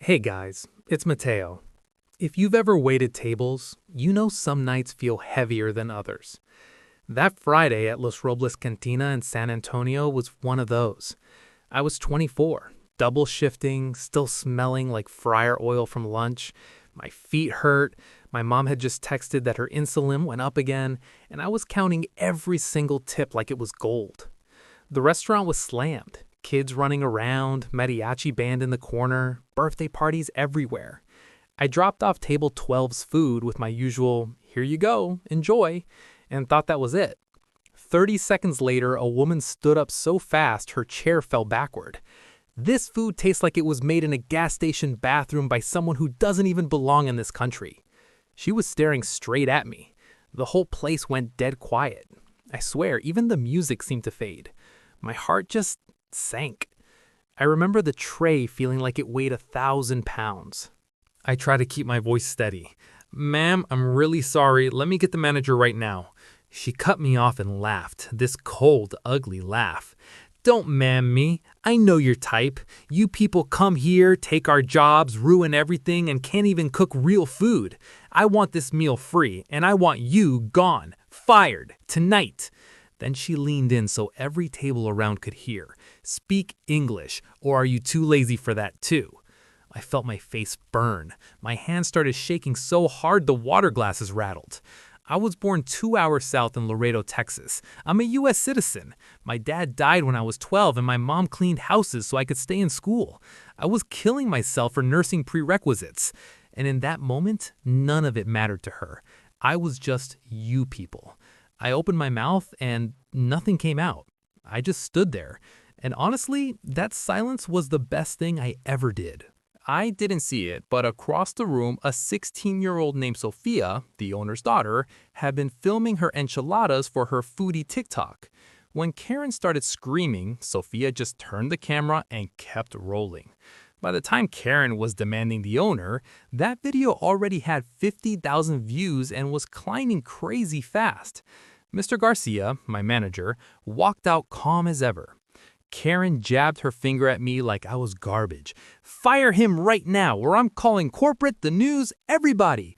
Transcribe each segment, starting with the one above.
Hey guys, it's Mateo. If you've ever waited tables, you know some nights feel heavier than others. That Friday at Los Robles Cantina in San Antonio was one of those. I was 24, double shifting, still smelling like fryer oil from lunch. My feet hurt. My mom had just texted that her insulin went up again, and I was counting every single tip like it was gold. The restaurant was slammed. Kids running around, mariachi band in the corner, birthday parties everywhere. I dropped off table 12's food with my usual, here you go, enjoy, and thought that was it. 30 seconds later, a woman stood up so fast her chair fell backward. This food tastes like it was made in a gas station bathroom by someone who doesn't even belong in this country. She was staring straight at me. The whole place went dead quiet. I swear, even the music seemed to fade. My heart just sank. I remember the tray feeling like it weighed 1,000 pounds. I try to keep my voice steady. Ma'am, I'm really sorry. Let me get the manager right now. She cut me off and laughed, this cold, ugly laugh. Don't ma'am me. I know your type. You people come here, take our jobs, ruin everything, and can't even cook real food. I want this meal free, and I want you gone, fired, tonight. Then she leaned in so every table around could hear. Speak English, or are you too lazy for that too? I felt my face burn. My hands started shaking so hard the water glasses rattled. I was born 2 hours south in Laredo, Texas. I'm a U.S. citizen. My dad died when I was 12 and my mom cleaned houses so I could stay in school. I was killing myself for nursing prerequisites. And in that moment, none of it mattered to her. I was just you people. I opened my mouth and nothing came out. I just stood there. And honestly, that silence was the best thing I ever did. I didn't see it, but across the room, a 16-year-old named Sophia, the owner's daughter, had been filming her enchiladas for her foodie TikTok. When Karen started screaming, Sophia just turned the camera and kept rolling. By the time Karen was demanding the owner, that video already had 50,000 views and was climbing crazy fast. Mr. Garcia, my manager, walked out calm as ever. Karen jabbed her finger at me like I was garbage. Fire him right now, or I'm calling corporate, the news, everybody.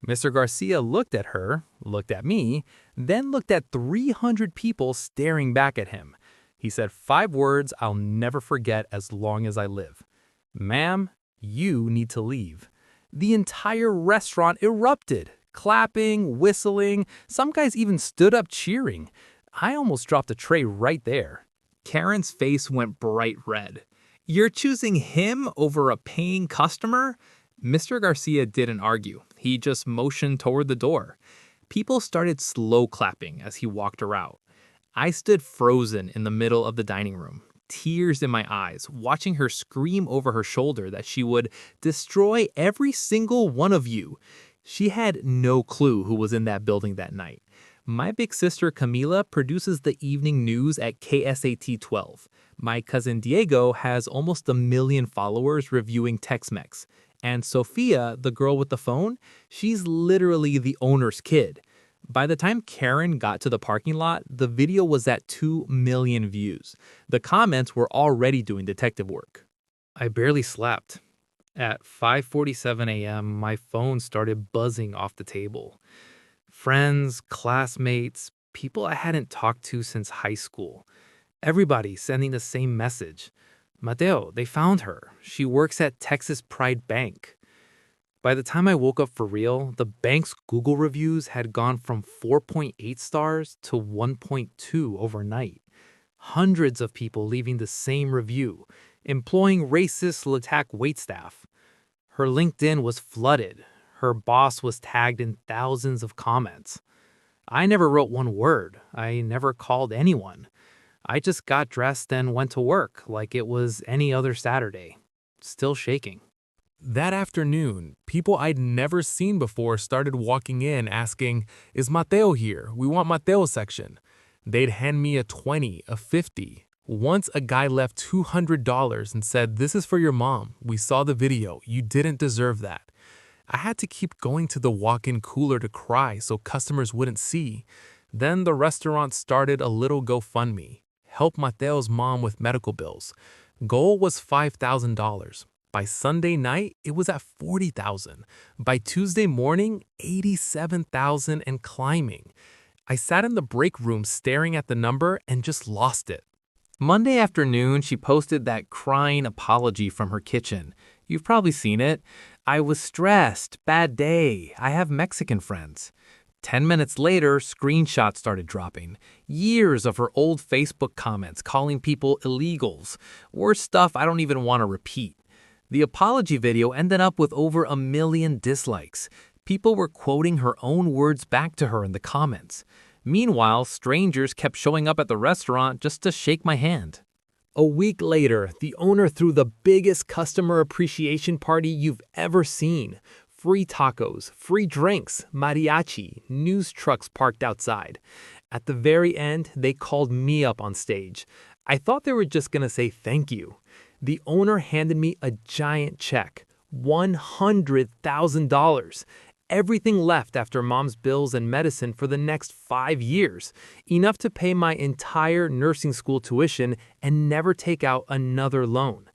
Mr. Garcia looked at her, looked at me, then looked at 300 people staring back at him. He said 5 words I'll never forget as long as I live. Ma'am, you need to leave. The entire restaurant erupted, clapping, whistling. Some guys even stood up cheering. I almost dropped a tray right there. Karen's face went bright red. You're choosing him over a paying customer? Mr. Garcia didn't argue. He just motioned toward the door. People started slow clapping as he walked her out. I stood frozen in the middle of the dining room, tears in my eyes, watching her scream over her shoulder that she would destroy every single one of you. She had no clue who was in that building that night. My big sister Camila produces the evening news at KSAT 12. My cousin Diego has almost 1 million followers reviewing Tex-Mex. And Sophia, the girl with the phone, she's literally the owner's kid. By the time Karen got to the parking lot, the video was at 2 million views. The comments were already doing detective work. I barely slept. At 5:47 a.m., my phone started buzzing off the table. Friends, classmates, people I hadn't talked to since high school. Everybody sending the same message. Mateo, they found her. She works at Texas Pride Bank. By the time I woke up for real, the bank's Google reviews had gone from 4.8 stars to 1.2 overnight. Hundreds of people leaving the same review, employing racist attack waitstaff. Her LinkedIn was flooded. Her boss was tagged in thousands of comments. I never wrote one word. I never called anyone. I just got dressed and went to work like it was any other Saturday. Still shaking. That afternoon, people I'd never seen before started walking in asking, "Is Mateo here? We want Mateo's section." They'd hand me a 20, a 50. Once a guy left $200 and said, "This is for your mom. We saw the video. You didn't deserve that." I had to keep going to the walk-in cooler to cry so customers wouldn't see. Then the restaurant started a little GoFundMe. Help Mateo's mom with medical bills. Goal was $5,000. By Sunday night, it was at 40,000. By Tuesday morning, 87,000 and climbing. I sat in the break room staring at the number and just lost it. Monday afternoon, she posted that crying apology from her kitchen. You've probably seen it. I was stressed, bad day, I have Mexican friends. 10 minutes later, screenshots started dropping. Years of her old Facebook comments calling people illegals. Worse stuff I don't even want to repeat. The apology video ended up with over 1 million dislikes. People were quoting her own words back to her in the comments. Meanwhile, strangers kept showing up at the restaurant just to shake my hand. A week later, the owner threw the biggest customer appreciation party you've ever seen. Free tacos, free drinks, mariachi, news trucks parked outside. At the very end, they called me up on stage. I thought they were just gonna say thank you. The owner handed me a giant check, $100,000. Everything left after mom's bills and medicine for the next 5 years, enough to pay my entire nursing school tuition and never take out another loan.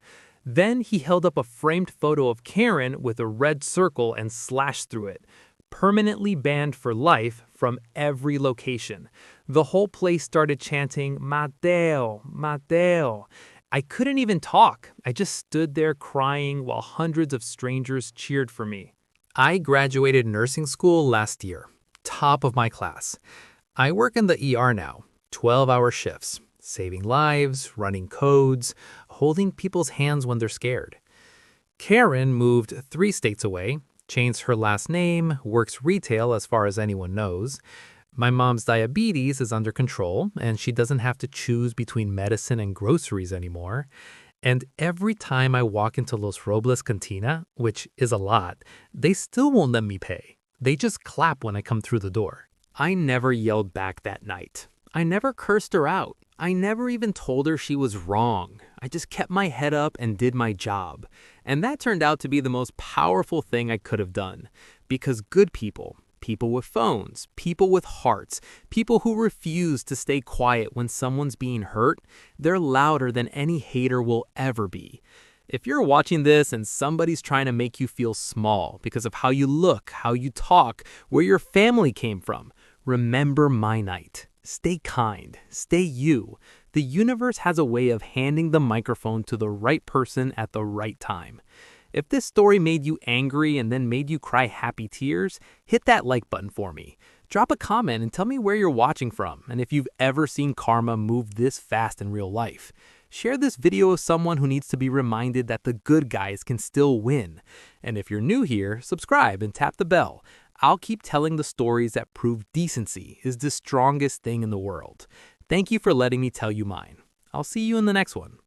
Then he held up a framed photo of Karen with a red circle and slashed through it. Permanently banned for life from every location. The whole place started chanting, Mateo, Mateo. I couldn't even talk. I just stood there crying while hundreds of strangers cheered for me. I graduated nursing school last year, top of my class. I work in the ER now, 12-hour shifts, saving lives, running codes, holding people's hands when they're scared. Karen moved 3 states away, changed her last name, works retail as far as anyone knows. My mom's diabetes is under control, and she doesn't have to choose between medicine and groceries anymore. And every time I walk into Los Robles Cantina, which is a lot, they still won't let me pay. They just clap when I come through the door. I never yelled back that night. I never cursed her out. I never even told her she was wrong. I just kept my head up and did my job. And that turned out to be the most powerful thing I could have done. Because good people, people with phones, people with hearts, people who refuse to stay quiet when someone's being hurt, they're louder than any hater will ever be. If you're watching this and somebody's trying to make you feel small because of how you look, how you talk, where your family came from, remember my night. Stay kind. Stay you. The universe has a way of handing the microphone to the right person at the right time. If this story made you angry and then made you cry happy tears, hit that like button for me. Drop a comment and tell me where you're watching from and if you've ever seen karma move this fast in real life. Share this video with someone who needs to be reminded that the good guys can still win. And if you're new here, subscribe and tap the bell. I'll keep telling the stories that prove decency is the strongest thing in the world. Thank you for letting me tell you mine. I'll see you in the next one.